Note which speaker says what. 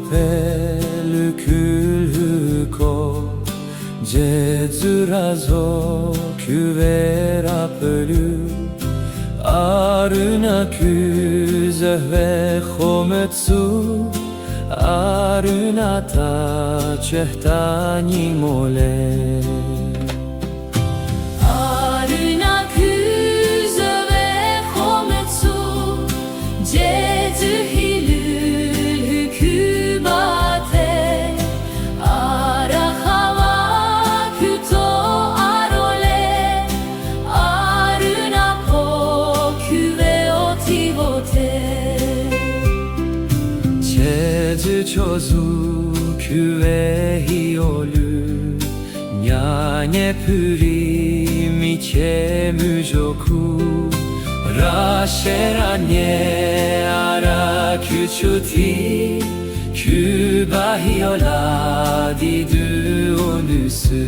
Speaker 1: pelukülhüko Cedzurazo küvera pölü Aruna küzeh ve xometsu Aruna ta çehtani mole
Speaker 2: Aruna küzeh ve xometsu Cedzühilül hükübate Ara hava küto arole Aruna po küve otivote
Speaker 1: Cedzü çozu küve hiolü Nyane püri miçe müjoku Raşeranye ara küçüti Kübahiola didü onüsü